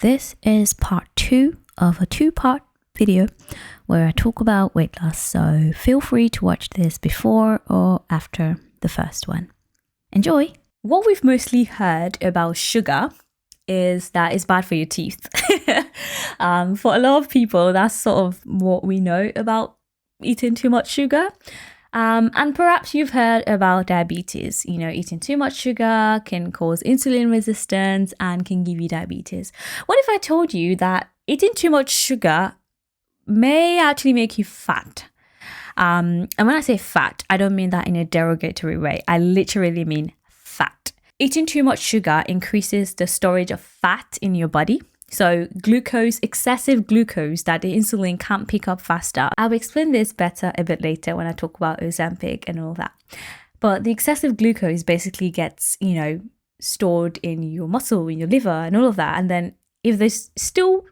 This is part 2 of a 2-part video where I talk about weight loss, so feel free to watch this before or after the first one. Enjoy! What we've mostly heard about sugar is that it's bad for your teeth. For a lot of people, that's sort of what we know about eating too much sugar. And perhaps you've heard about diabetes. Eating too much sugar can cause insulin resistance and can give you diabetes. What if I told you that eating too much sugar may actually make you fat? And when I say fat, I don't mean that in a derogatory way. I literally mean fat. Eating too much sugar increases the storage of fat in your body. So excessive glucose that the insulin can't pick up faster. I'll explain this better a bit later when I talk about Ozempic and all that. But the excessive glucose basically gets, stored in your muscle, in your liver and all of that. And then if there's still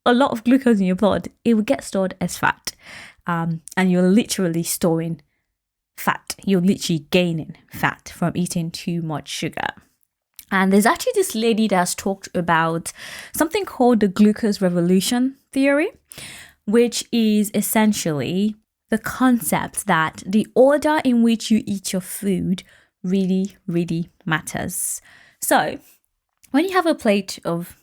a lot of glucose in your blood, it will get stored as fat. And you're literally storing fat. You're literally gaining fat from eating too much sugar. And there's actually this lady that's talked about something called the glucose revolution theory, which is essentially the concept that the order in which you eat your food really, really matters. So when you have a plate of,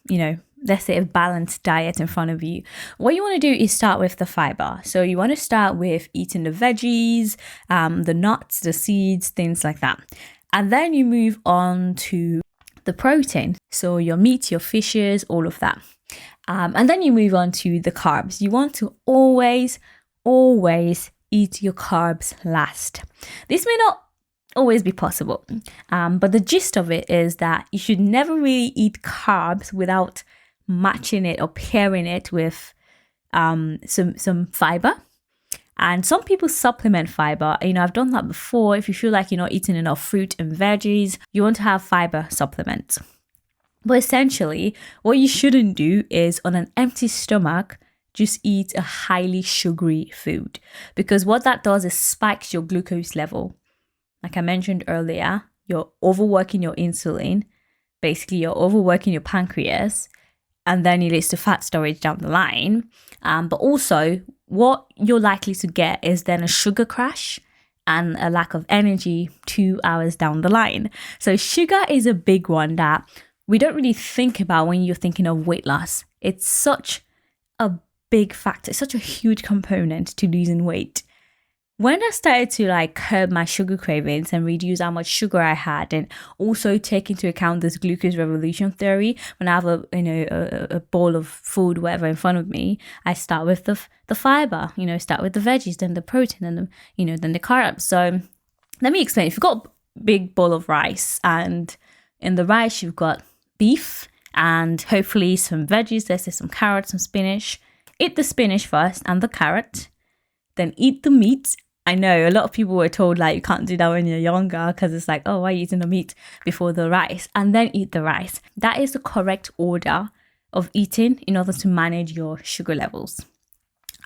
let's say a balanced diet in front of you, what you want to do is start with the fiber. So you want to start with eating the veggies, the nuts, the seeds, things like that. And then you move on to the protein, so your meat, your fishes, all of that. And then you move on to the carbs. You want to always eat your carbs last. This may not always be possible, but the gist of it is that you should never really eat carbs without matching it or pairing it with some fiber. And some people supplement fiber. I've done that before. If you feel like you're not eating enough fruit and veggies, you want to have fiber supplements. But essentially, what you shouldn't do is on an empty stomach, just eat a highly sugary food. Because what that does is spikes your glucose level. Like I mentioned earlier, you're overworking your insulin. Basically, you're overworking your pancreas. And then it leads to fat storage down the line. But also, what you're likely to get is then a sugar crash and a lack of energy 2 hours down the line. So sugar is a big one that we don't really think about when you're thinking of weight loss. It's such a big factor, such a huge component to losing weight. When I started to curb my sugar cravings and reduce how much sugar I had, and also take into account this glucose revolution theory, when I have a bowl of food, whatever, in front of me, I start with the fiber, start with the veggies, then the protein, and then the carbs. So let me explain. If you've got a big bowl of rice, and in the rice you've got beef and hopefully some veggies, let's say some carrots, some spinach. Eat the spinach first and the carrot, then eat the meat. I know a lot of people were told you can't do that when you're younger because it's why are you eating the meat before the rice, and then eat the rice. That is the correct order of eating in order to manage your sugar levels.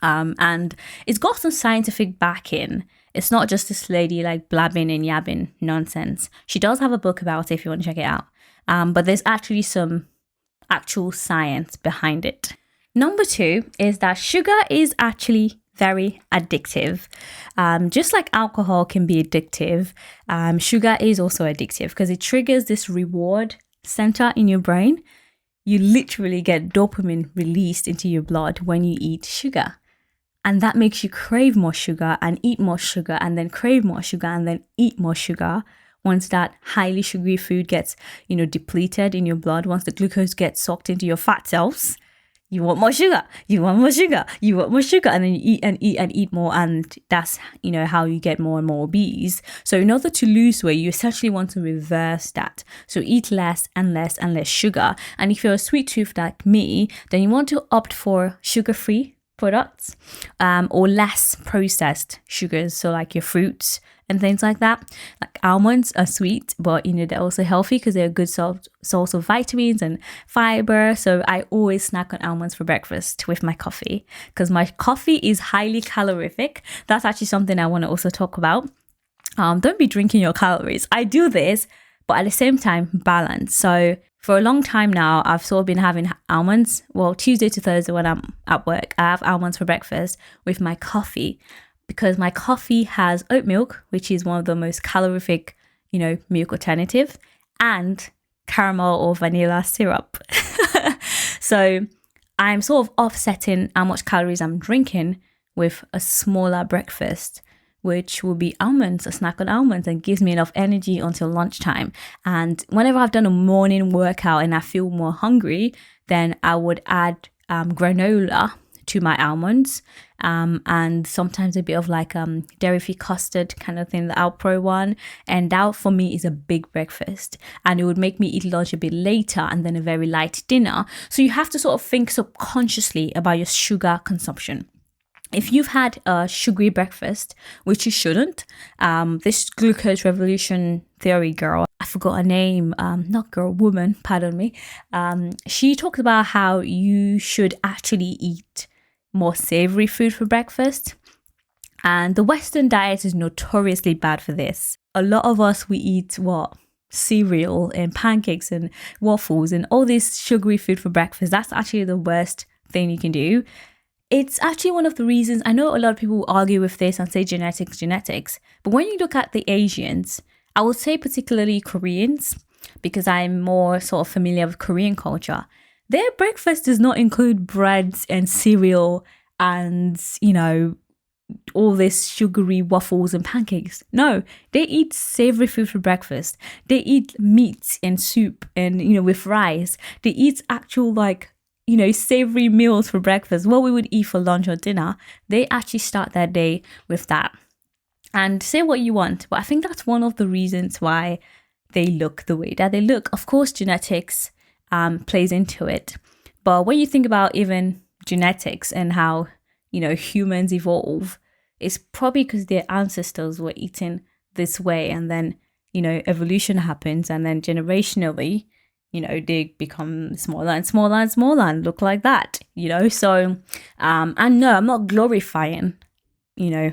And it's got some scientific backing. It's not just this lady blabbing and yabbing nonsense. She does have a book about it if you want to check it out. But there's actually some actual science behind it. Number 2 is that sugar is actually very addictive. Just like alcohol can be addictive, sugar is also addictive because it triggers this reward center in your brain. You literally get dopamine released into your blood when you eat sugar. And that makes you crave more sugar and eat more sugar and then crave more sugar and then eat more sugar. Once that highly sugary food gets, depleted in your blood, once the glucose gets sucked into your fat cells, you want more sugar, you want more sugar, you want more sugar, and then you eat and eat and eat more, and that's, how you get more and more obese. So in order to lose weight, you essentially want to reverse that. So eat less and less and less sugar. And if you're a sweet tooth like me, then you want to opt for sugar-free products or less processed sugars. So your fruits and things like that. Almonds are sweet, but they're also healthy because they're a good source of vitamins and fiber. So I always snack on almonds for breakfast with my coffee because my coffee is highly calorific. That's actually something I want to also talk about. Don't be drinking your calories. I do this, but at the same time, balance. So For a long time now, I've sort of been having almonds. Well, Tuesday to Thursday when I'm at work, I have almonds for breakfast with my coffee, because my coffee has oat milk, which is one of the most calorific, milk alternative, and caramel or vanilla syrup. So I'm sort of offsetting how much calories I'm drinking with a smaller breakfast, which will be almonds, a snack on almonds, and gives me enough energy until lunchtime. And whenever I've done a morning workout and I feel more hungry, then I would add granola to my almonds, and sometimes a bit of like dairy-free custard kind of thing, the Alpro one. And that for me is a big breakfast, and it would make me eat lunch a bit later and then a very light dinner. So you have to sort of think subconsciously about your sugar consumption. If you've had a sugary breakfast, which you shouldn't, this glucose revolution theory girl, I forgot her name, woman, pardon me. She talks about how you should actually eat more savory food for breakfast. And the Western diet is notoriously bad for this. A lot of us, we eat cereal and pancakes and waffles and all this sugary food for breakfast. That's actually the worst thing you can do. It's actually one of the reasons, I know a lot of people argue with this and say genetics, but when you look at the Asians, I would say particularly Koreans, because I'm more sort of familiar with Korean culture, their breakfast does not include breads and cereal and, all this sugary waffles and pancakes. No, they eat savory food for breakfast. They eat meat and soup and, with rice. They eat actual savory meals for breakfast, what we would eat for lunch or dinner. They actually start their day with that. And say what you want, but I think that's one of the reasons why they look the way that they look. Of course, genetics plays into it. But when you think about even genetics and how, humans evolve, it's probably because their ancestors were eating this way, and then, evolution happens, and then generationally, they become smaller and smaller and smaller and look like that, So, and no, I'm not glorifying,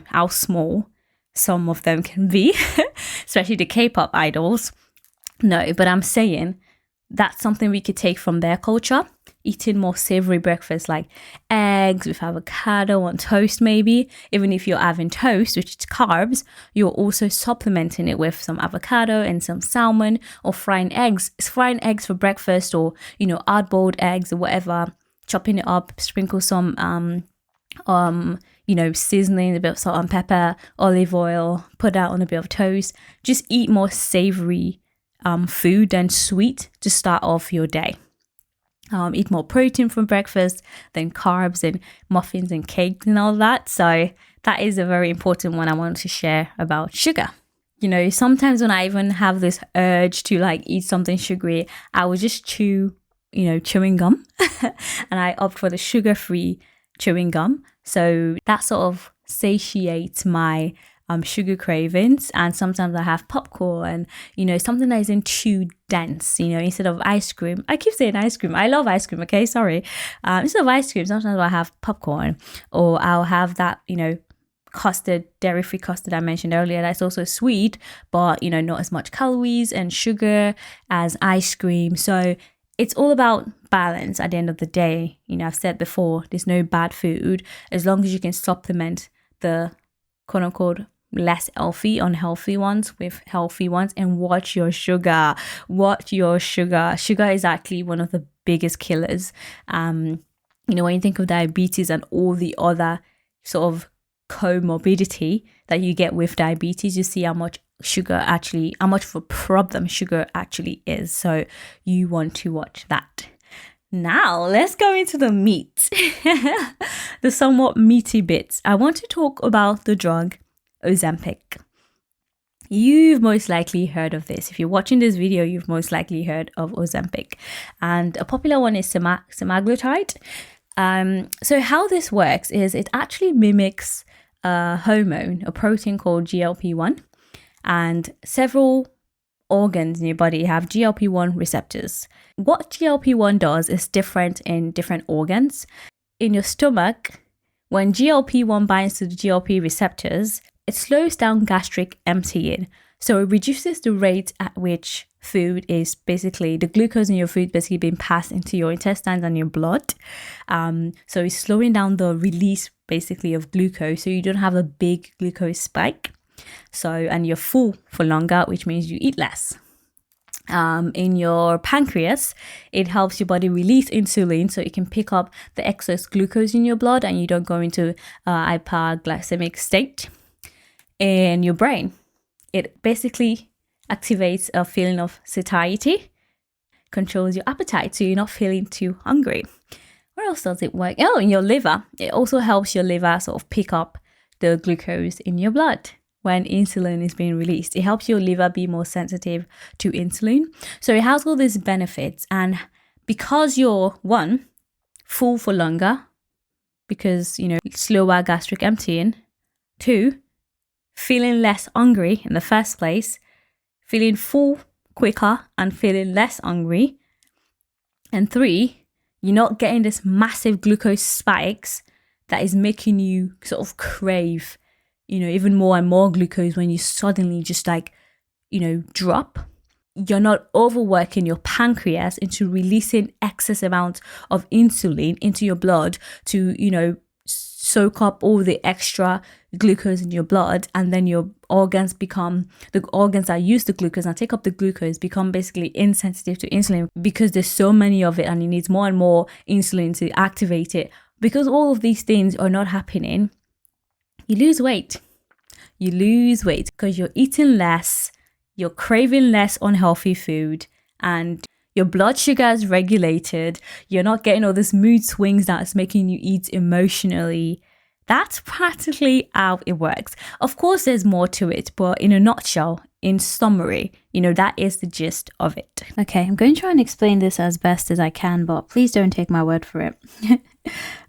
how small some of them can be, especially the K-pop idols. No, but I'm saying that's something we could take from their culture, eating more savory breakfast like eggs with avocado on toast maybe. Even if you're having toast, which is carbs, you're also supplementing it with some avocado and some salmon, or frying eggs for breakfast, or, hard-boiled eggs or whatever, chopping it up, sprinkle some, seasoning, a bit of salt and pepper, olive oil, put that on a bit of toast. Just eat more savory food than sweet to start off your day. Eat more protein from breakfast than carbs and muffins and cakes and all that. So that is a very important one I want to share about sugar. Sometimes when I even have this urge to eat something sugary, I will just chew, chewing gum and I opt for the sugar-free chewing gum. So that sort of satiates my sugar cravings. And sometimes I have popcorn and, something that isn't too dense, instead of ice cream. I keep saying ice cream. I love ice cream. Okay, sorry. Instead of ice cream, sometimes I have popcorn, or I'll have that, custard, dairy-free custard I mentioned earlier. That's also sweet, but, not as much calories and sugar as ice cream. So it's all about balance at the end of the day. I've said before, there's no bad food as long as you can supplement the quote unquote less healthy, unhealthy ones with healthy ones, and watch your sugar. Sugar is actually one of the biggest killers. When you think of diabetes and all the other sort of comorbidity that you get with diabetes, you see how much of a problem sugar actually is. So you want to watch that. Now, let's go into the meat, the somewhat meaty bits. I want to talk about the drug Ozempic. You've most likely heard of this. If you're watching this video, you've most likely heard of Ozempic. And a popular one is semaglutide. So how this works is it actually mimics a hormone, a protein called GLP-1. And several organs in your body have GLP-1 receptors. What GLP-1 does is different in different organs. In your stomach, when GLP-1 binds to the GLP receptors, it slows down gastric emptying. So it reduces the rate at which food is basically the glucose in your food basically being passed into your intestines and your blood. So it's slowing down the release basically of glucose, so you don't have a big glucose spike. So, and you're full for longer, which means you eat less. In your pancreas, it helps your body release insulin so it can pick up the excess glucose in your blood and you don't go into a hyperglycemic state. In your brain, it basically activates a feeling of satiety, controls your appetite so you're not feeling too hungry. Where else does it work? Oh, in your liver. It also helps your liver sort of pick up the glucose in your blood. When insulin is being released, it helps your liver be more sensitive to insulin. So it has all these benefits. And because you're, one, full for longer, because, slower gastric emptying. Two, feeling less hungry in the first place, feeling full quicker and feeling less hungry. And three, you're not getting this massive glucose spikes that is making you sort of crave even more and more glucose when you suddenly just drop. You're not overworking your pancreas into releasing excess amounts of insulin into your blood to, soak up all the extra glucose in your blood. And then your organs the organs that use the glucose and take up the glucose become basically insensitive to insulin because there's so many of it and it needs more and more insulin to activate it. Because all of these things are not happening, you lose weight. You lose weight because you're eating less, you're craving less unhealthy food, and your blood sugar is regulated. You're not getting all these mood swings that's making you eat emotionally. That's practically how it works. Of course, there's more to it, but in a nutshell, in summary, that is the gist of it. Okay, I'm going to try and explain this as best as I can, but please don't take my word for it.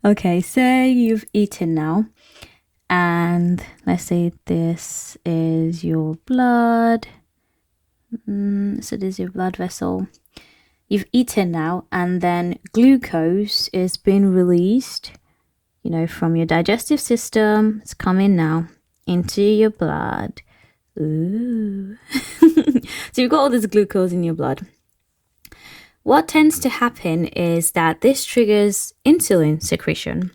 Okay, say you've eaten now. And let's say this is your blood. So this is your blood vessel. You've eaten now, and then glucose is being released, from your digestive system. It's coming now into your blood. Ooh. So you've got all this glucose in your blood. What tends to happen is that this triggers insulin secretion.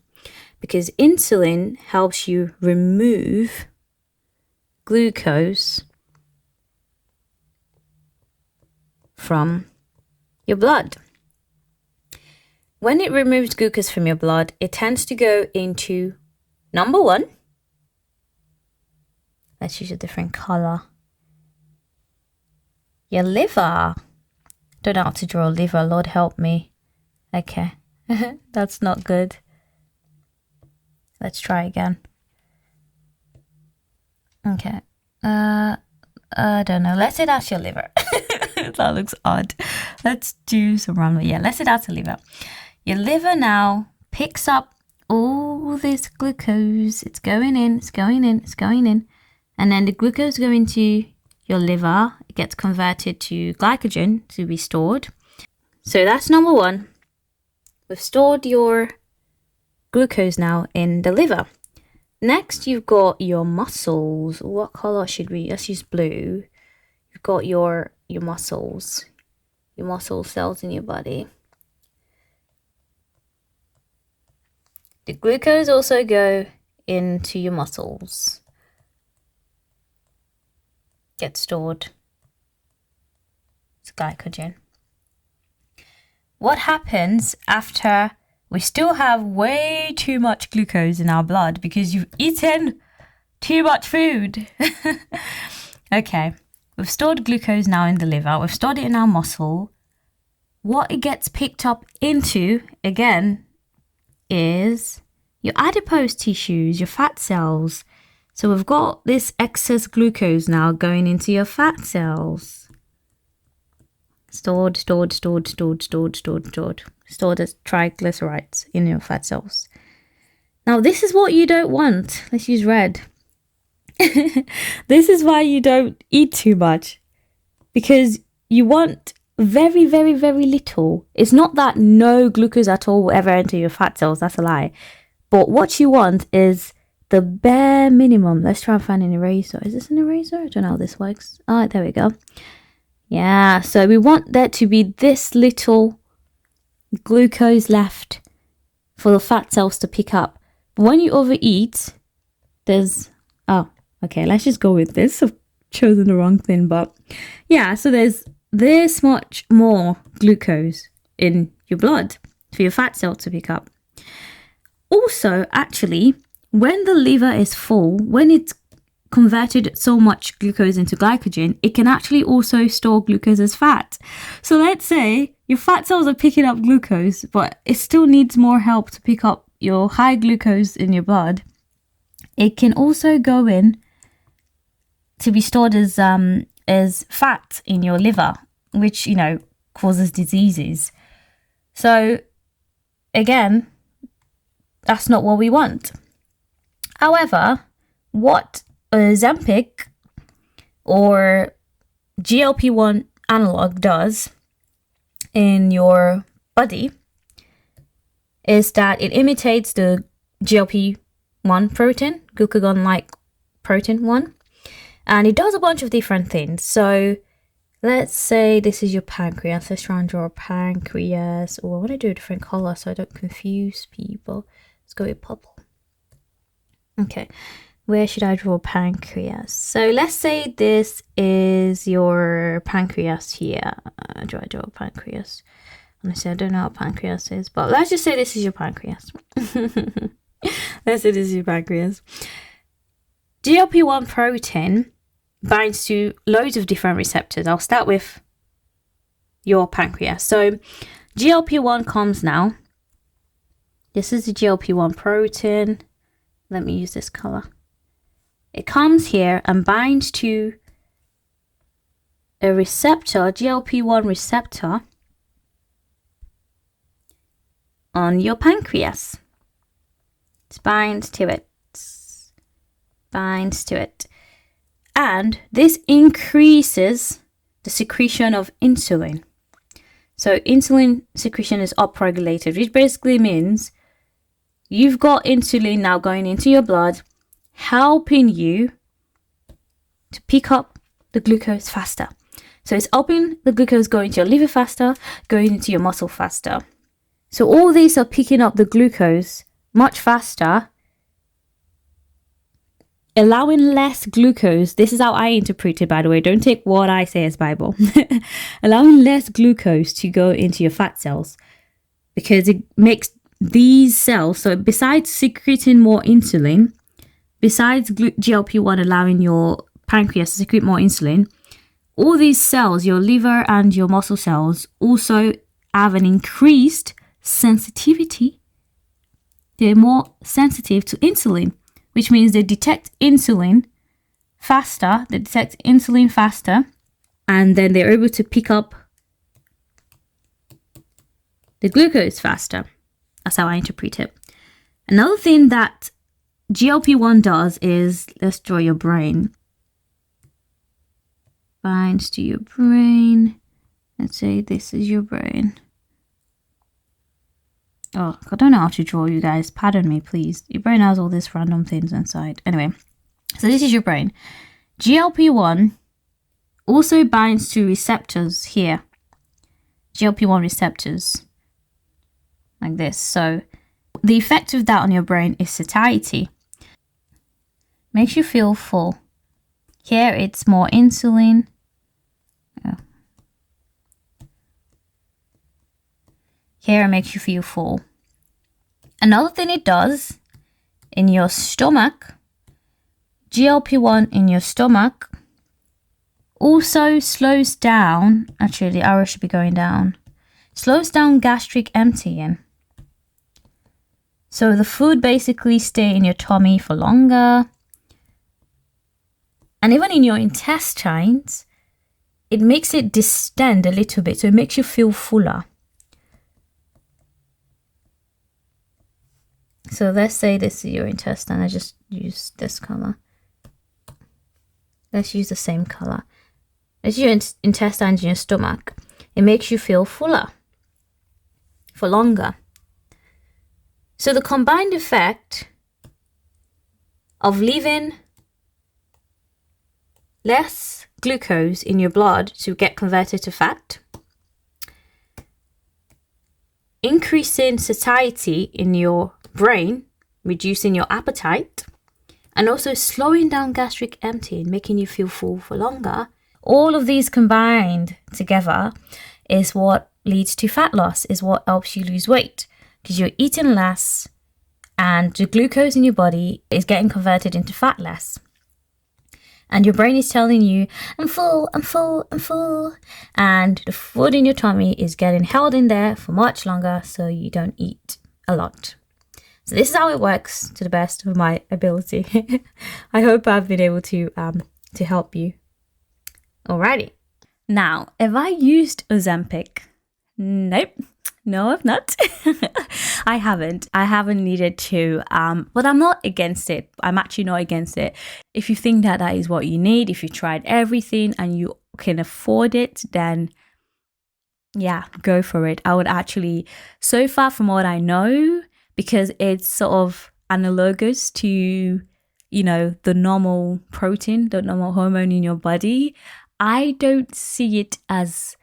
Because insulin helps you remove glucose from your blood. When it removes glucose from your blood, it tends to go into, number one, let's use a different color, your liver. Don't know how to draw a liver, Lord help me. Okay, that's not good. Let's try again. Okay. I don't know. Let's say that's your liver. That looks odd. Let's do some random. Yeah, let's say that's a liver. Your liver now picks up all this glucose. It's going in, it's going in, it's going in. And then the glucose goes into your liver. It gets converted to glycogen to be stored. So that's number one. We've stored your glucose now in the liver. Next, you've got your muscles. What color should we? Let's use blue. You've got your muscles, your muscle cells in your body. The glucose also go into your muscles, get stored. It's glycogen. What happens after? We still have way too much glucose in our blood because you've eaten too much food. Okay, we've stored glucose now in the liver. We've stored it in our muscle. What it gets picked up into, again, is your adipose tissues, your fat cells. So we've got this excess glucose now going into your fat cells. Stored as triglycerides in your fat cells. Now, this is what you don't want. Let's use red. This is why you don't eat too much. Because you want very, very, very little. It's not that no glucose at all will ever enter your fat cells. That's a lie. But what you want is the bare minimum. Let's try and find an eraser. Is this an eraser? I don't know how this works. There we go. Yeah, so we want there to be this little glucose left for the fat cells to pick up. But when you overeat, there's... Oh, okay, let's just go with this. I've chosen the wrong thing, but yeah, so there's this much more glucose in your blood for your fat cell to pick up. Also, actually, when the liver is full, when it's converted so much glucose into glycogen, it can actually also store glucose as fat. So let's say your fat cells are picking up glucose, but it still needs more help to pick up your high glucose in your blood. It can also go in to be stored as fat in your liver, which, causes diseases. So again, that's not what we want. However, what Ozempic or GLP-1 analog does in your body is that it imitates the GLP-1 protein, glucagon-like protein one, and it does a bunch of different things. So let's say this is your pancreas. Let's try and draw a pancreas. Oh, I want to do a different color so I don't confuse people. Let's go with purple. Okay, where should I draw pancreas? So let's say this is your pancreas here. Do I draw a pancreas? Honestly, I don't know what pancreas is, but let's just say this is your pancreas. Let's say this is your pancreas. GLP-1 protein binds to loads of different receptors. I'll start with your pancreas. So GLP-1 comes now. This is the GLP-1 protein. Let me use this color. It comes here and binds to a receptor, GLP-1 receptor, on your pancreas. It binds to it. Binds to it. And this increases the secretion of insulin. So insulin secretion is upregulated, which basically means you've got insulin now going into your blood, helping you to pick up the glucose faster. So it's helping the glucose go into your liver faster, going into your muscle faster. So all these are picking up the glucose much faster, allowing less glucose. This is how I interpret it, by the way. Don't take what I say as Bible. Allowing less glucose to go into your fat cells, because it makes these cells, so besides secreting more insulin, besides GLP-1 allowing your pancreas to secrete more insulin, all these cells, your liver and your muscle cells, also have an increased sensitivity. They're more sensitive to insulin, which means they detect insulin faster. And then they're able to pick up the glucose faster. That's how I interpret it. Another thing that GLP-1 does is, let's draw your brain. Binds to your brain. Let's say this is your brain. Oh, I don't know how to draw, you guys. Pardon me, please. Your brain has all these random things inside. Anyway, so this is your brain. GLP-1 also binds to receptors here. GLP-1 receptors. Like this. So the effect of that on your brain is satiety. Makes you feel full. Here it's more insulin. Here it makes you feel full. Another thing it does in your stomach, GLP-1 in your stomach also slows down, actually the arrow should be going down, slows down gastric emptying. So the food basically stay in your tummy for longer. And even in your intestines, it makes it distend a little bit. So it makes you feel fuller. So let's say this is your intestine. I just use this color. Let's use the same color. Let's use your intestines in your stomach. It makes you feel fuller for longer. So the combined effect of leaving less glucose in your blood to get converted to fat, increasing satiety in your brain, reducing your appetite, and also slowing down gastric emptying, making you feel full for longer. All of these combined together is what leads to fat loss, is what helps you lose weight, because you're eating less and the glucose in your body is getting converted into fat less. And your brain is telling you, I'm full, I'm full, I'm full. And the food in your tummy is getting held in there for much longer, so you don't eat a lot. So this is how it works to the best of my ability. I hope I've been able to help you. Alrighty. Now, have I used Ozempic? Nope. No, I've not. I haven't needed to, but I'm not against it. I'm actually not against it. If you think that is what you need, if you tried everything and you can afford it, then yeah, go for it. I would actually, so far from what I know, because it's sort of analogous to, the normal protein, the normal hormone in your body, I don't see it as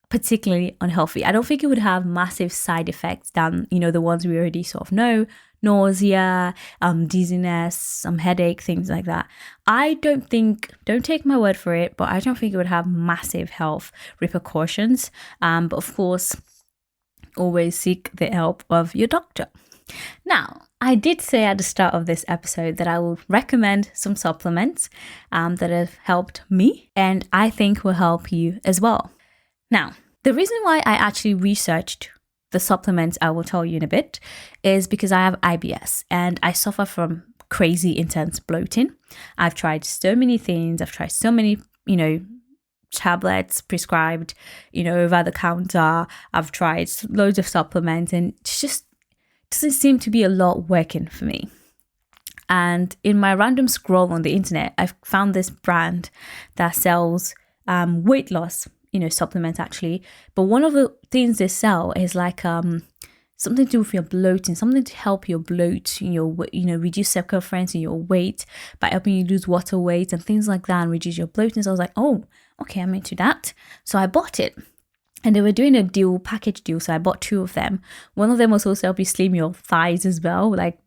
particularly unhealthy. I don't think it would have massive side effects than, the ones we already sort of know, nausea, dizziness, some headache, things like that. Don't take my word for it, but I don't think it would have massive health repercussions. But of course, always seek the help of your doctor. Now, I did say at the start of this episode that I will recommend some supplements that have helped me and I think will help you as well. Now, the reason why I actually researched the supplements I will tell you in a bit is because I have IBS and I suffer from crazy intense bloating. I've tried so many things. I've tried so many, tablets prescribed, over the counter. I've tried loads of supplements and it just doesn't seem to be a lot working for me. And in my random scroll on the internet, I've found this brand that sells weight loss, supplements actually. But one of the things they sell is like something to do with your bloating, something to help your bloat, reduce circumference in your weight by helping you lose water weight and things like that and reduce your bloating. So I was like, oh, okay, I'm into that. So I bought it. And they were doing a package deal, so I bought 2 of them. One of them was also help you slim your thighs as well, like,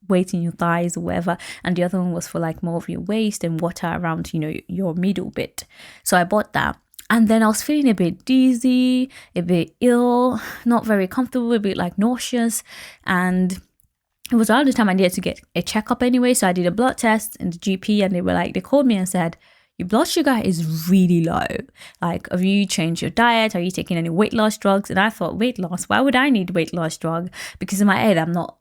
weight in your thighs or whatever. And the other one was for like more of your waist and water around, your middle bit. So I bought that. And then I was feeling a bit dizzy, a bit ill, not very comfortable, a bit like nauseous. And it was around the time I needed to get a checkup anyway. So I did a blood test in the GP and they called me and said, your blood sugar is really low. Like, have you changed your diet? Are you taking any weight loss drugs? And I thought, weight loss? Why would I need weight loss drug? Because in my head, I'm not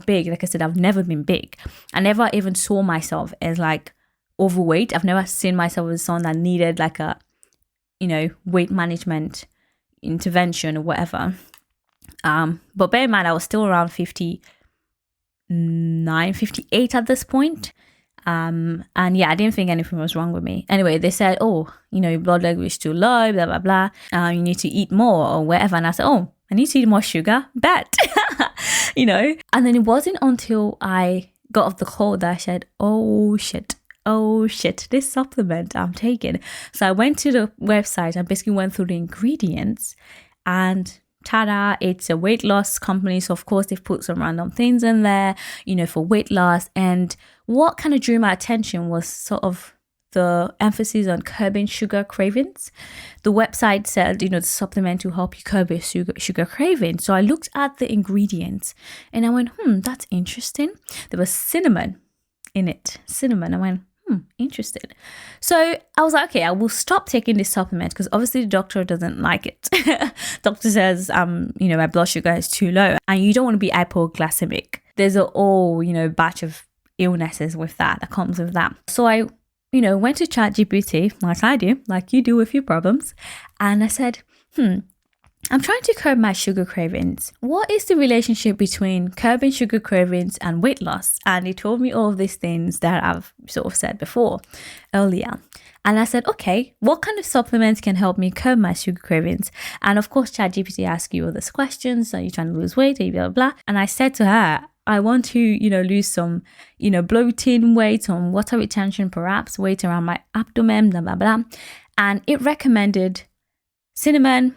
big. Like I said, I've never been big. I never even saw myself as like overweight. I've never seen myself as someone that needed like a, weight management intervention or whatever. But bear in mind, I was still around 59, 58 at this point. And yeah, I didn't think anything was wrong with me. Anyway, they said, your blood level is too low, blah, blah, blah. You need to eat more or whatever. And I said, I need to eat more sugar. Bet, And then it wasn't until I got off the call that I said, oh shit, this supplement I'm taking. So I went to the website and basically went through the ingredients and tada, it's a weight loss company. So of course they've put some random things in there, for weight loss. And what kind of drew my attention was sort of the emphasis on curbing sugar cravings. The website said, the supplement to help you curb your sugar cravings. So I looked at the ingredients and I went, that's interesting. There was cinnamon in it. I went, interested. So I was like, okay, I will stop taking this supplement because obviously the doctor doesn't like it. Doctor says, my blood sugar is too low and you don't want to be hypoglycemic. There's a whole, batch of illnesses with that comes with that. So I, went to ChatGPT like I do, like you do with your problems. And I said, I'm trying to curb my sugar cravings. What is the relationship between curbing sugar cravings and weight loss? And he told me all of these things that I've sort of said earlier. And I said, okay, what kind of supplements can help me curb my sugar cravings? And of course, ChatGPT asks you all these questions. Are you trying to lose weight? Blah, blah, blah. And I said to her, I want to, lose some, bloating, weight, some water retention, perhaps weight around my abdomen, blah, blah, blah. And it recommended cinnamon,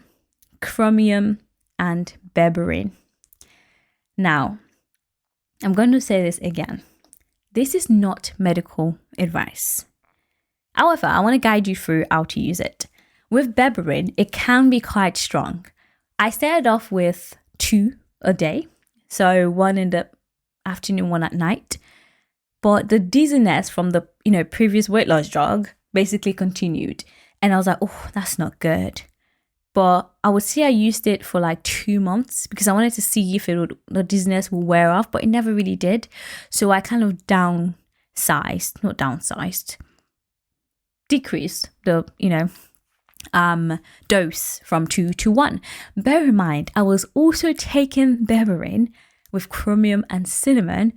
chromium, and berberine. Now, I'm going to say this again. This is not medical advice. However, I want to guide you through how to use it. With berberine, it can be quite strong. I started off with 2 a day. So 1 in the afternoon, 1 at night. But the dizziness from the, previous weight loss drug basically continued. And I was like, oh, that's not good. But I would say I used it for like 2 months because I wanted to see if the dizziness will wear off, but it never really did. So I kind of decreased the, dose from 2 to 1. Bear in mind, I was also taking berberine with chromium and cinnamon,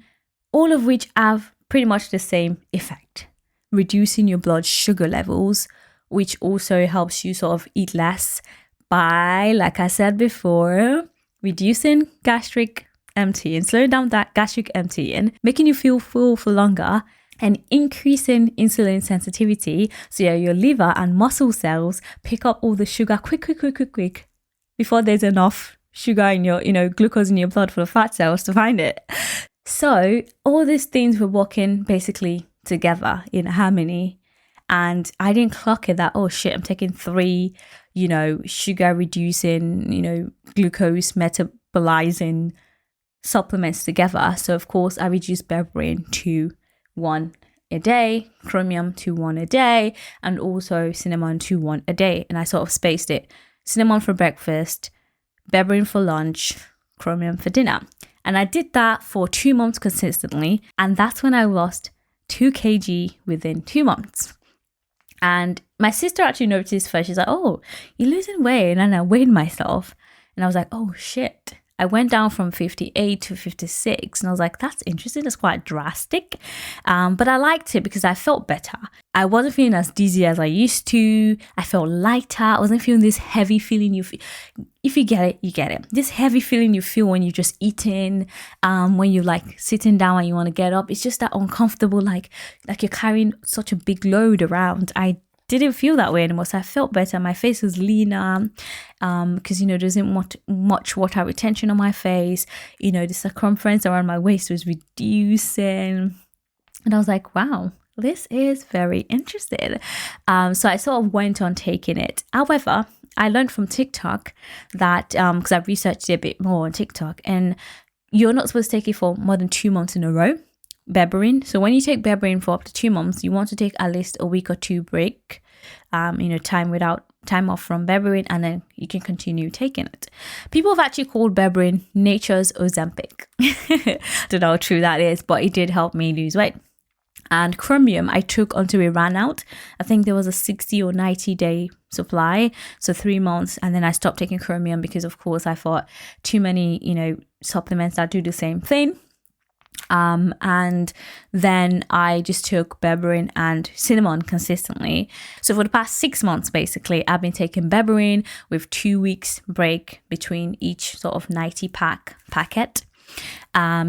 all of which have pretty much the same effect, reducing your blood sugar levels, which also helps you sort of eat less by, like I said before, reducing gastric emptying, slowing down that gastric emptying, making you feel full for longer, and increasing insulin sensitivity, so your liver and muscle cells pick up all the sugar quick before there's enough sugar in your, glucose in your blood for the fat cells to find it. So all these things were working basically together in harmony. And I didn't clock it that, oh shit, I'm taking 3, sugar reducing, glucose metabolizing supplements together. So of course I reduced berberine to 1 a day, chromium to 1 a day, and also cinnamon to 1 a day. And I sort of spaced it. Cinnamon for breakfast, berberine for lunch, chromium for dinner. And I did that for 2 months consistently. And that's when I lost 2 kg within 2 months. And my sister actually noticed first. She's like, oh, you're losing weight. And then I weighed myself. And I was like, oh shit. I went down from 58 to 56. And I was like, that's interesting. That's quite drastic. But I liked it because I felt better. I wasn't feeling as dizzy as I used to. I felt lighter. I wasn't feeling this heavy feeling you feel. If you get it, you get it. This heavy feeling you feel when you're just eating, when you're like sitting down and you want to get up. It's just that uncomfortable, like you're carrying such a big load around. I didn't feel that way anymore. So I felt better. My face was leaner because, there isn't much water retention on my face. The circumference around my waist was reducing. And I was like, wow, this is very interesting. So I sort of went on taking it. However, I learned from TikTok that, because I've researched it a bit more on TikTok, and you're not supposed to take it for more than 2 months in a row. Berberine. So when you take berberine for up to 2 months, you want to take at least a week or 2 break, time off from berberine, and then you can continue taking it. People have actually called berberine nature's Ozempic. Don't know how true that is, but it did help me lose weight. And chromium I took until it ran out. I think there was a 60 or 90 day supply, so 3 months, and then I stopped taking chromium because of course I thought too many supplements that do the same thing. And then I just took berberine and cinnamon consistently. So for the past 6 months, basically, I've been taking berberine with 2 weeks break between each sort of 90 packet.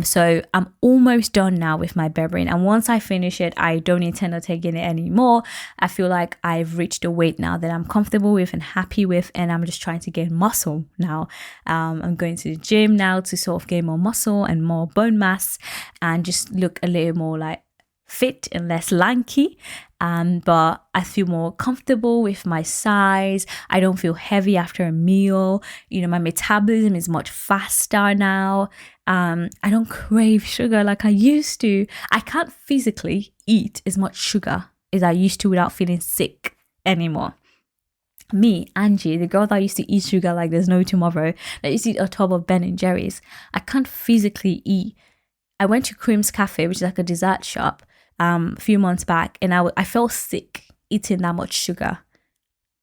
So I'm almost done now with my berberine, and once I finish it, I don't intend on taking it anymore. I feel like I've reached a weight now that I'm comfortable with and happy with, and I'm just trying to gain muscle now. I'm going to the gym now to sort of gain more muscle and more bone mass and just look a little more like fit and less lanky. But I feel more comfortable with my size. I don't feel heavy after a meal. My metabolism is much faster now. I don't crave sugar like I used to. I can't physically eat as much sugar as I used to without feeling sick anymore. Me, Angie, the girl that used to eat sugar like there's no tomorrow, that used to eat a tub of Ben & Jerry's, I can't physically eat. I went to Cream's Cafe, which is like a dessert shop, a few months back, and I felt sick eating that much sugar.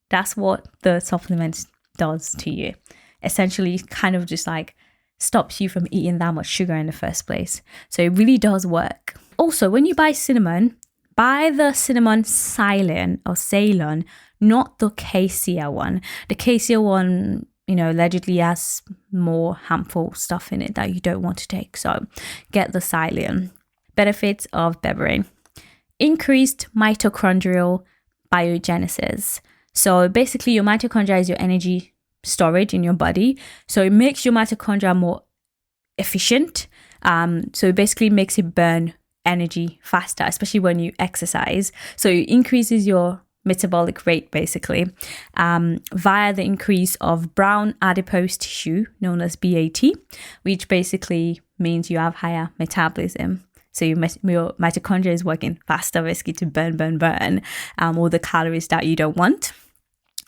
That's what the supplement does to you. Essentially, kind of just like stops you from eating that much sugar in the first place. So it really does work. Also, when you buy cinnamon, buy the cinnamon Ceylon or Ceylon, not the cassia one. The cassia one allegedly has more harmful stuff in it that you don't want to take. So get the psyllium. Benefits of berberine: increased mitochondrial biogenesis. So basically your mitochondria is your energy storage in your body. So it makes your mitochondria more efficient. So it basically makes it burn energy faster, especially when you exercise. So it increases your metabolic rate basically via the increase of brown adipose tissue known as BAT, which basically means you have higher metabolism. So your mitochondria is working faster basically to burn all the calories that you don't want.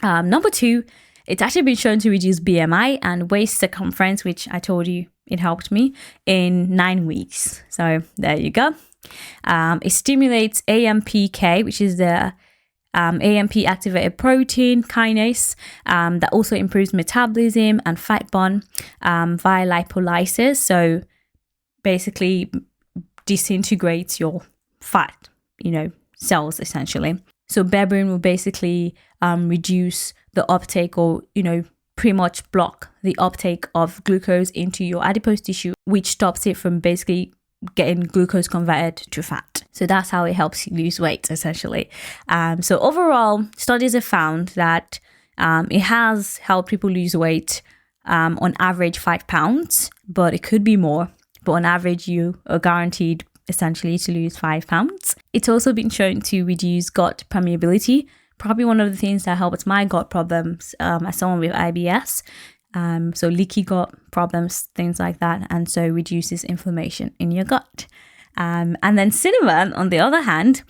Number 2, it's actually been shown to reduce BMI and waist circumference, which I told you it helped me, in 9 weeks. So there you go. It stimulates AMPK, which is the AMP activated protein kinase that also improves metabolism and fat burn via lipolysis. So basically disintegrates your fat, cells essentially. So berberine will basically reduce the uptake, or pretty much block the uptake of glucose into your adipose tissue, which stops it from basically getting glucose converted to fat. So that's how it helps you lose weight essentially. So overall, studies have found that it has helped people lose weight on average 5 pounds, but it could be more. But on average, you are guaranteed essentially to lose 5 pounds. It's also been shown to reduce gut permeability. Probably one of the things that helped my gut problems as someone with IBS. So leaky gut problems, things like that. And so reduces inflammation in your gut. And then cinnamon, on the other hand,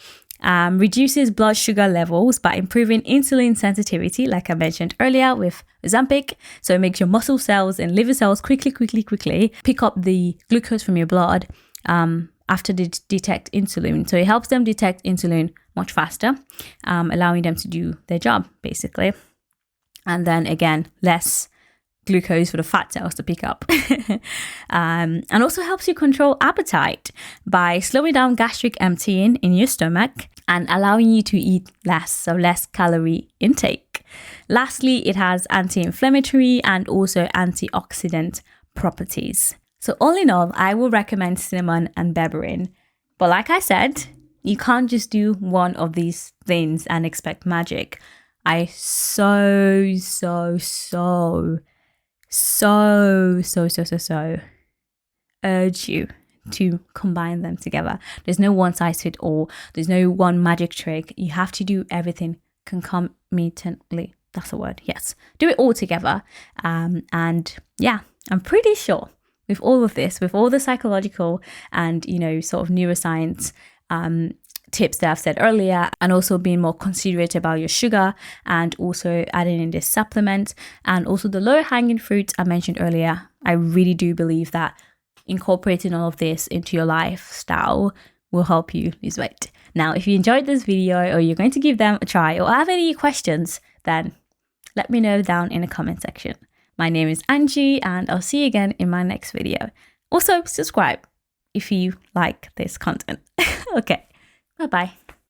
reduces blood sugar levels by improving insulin sensitivity, like I mentioned earlier with Ozempic. So it makes your muscle cells and liver cells quickly pick up the glucose from your blood after they detect insulin. So it helps them detect insulin much faster, allowing them to do their job, basically. And then again, less glucose for the fat cells to pick up. And also helps you control appetite by slowing down gastric emptying in your stomach and allowing you to eat less, so less calorie intake. Lastly, it has anti-inflammatory and also antioxidant properties. So all in all, I will recommend cinnamon and berberine. But like I said, you can't just do one of these things and expect magic. I so urge you to combine them together. There's no one size fit all. There's no one magic trick. You have to do everything concomitantly. That's a word. Yes. Do it all together. And yeah, I'm pretty sure with all of this, with all the psychological and, sort of neuroscience tips that I've said earlier, and also being more considerate about your sugar, and also adding in this supplement, and also the lower hanging fruits I mentioned earlier, I really do believe that incorporating all of this into your lifestyle will help you lose weight. Now, if you enjoyed this video or you're going to give them a try or have any questions, then let me know down in the comment section. My name is Angie, and I'll see you again in my next video. Also, subscribe if you like this content. Okay. Bye-bye.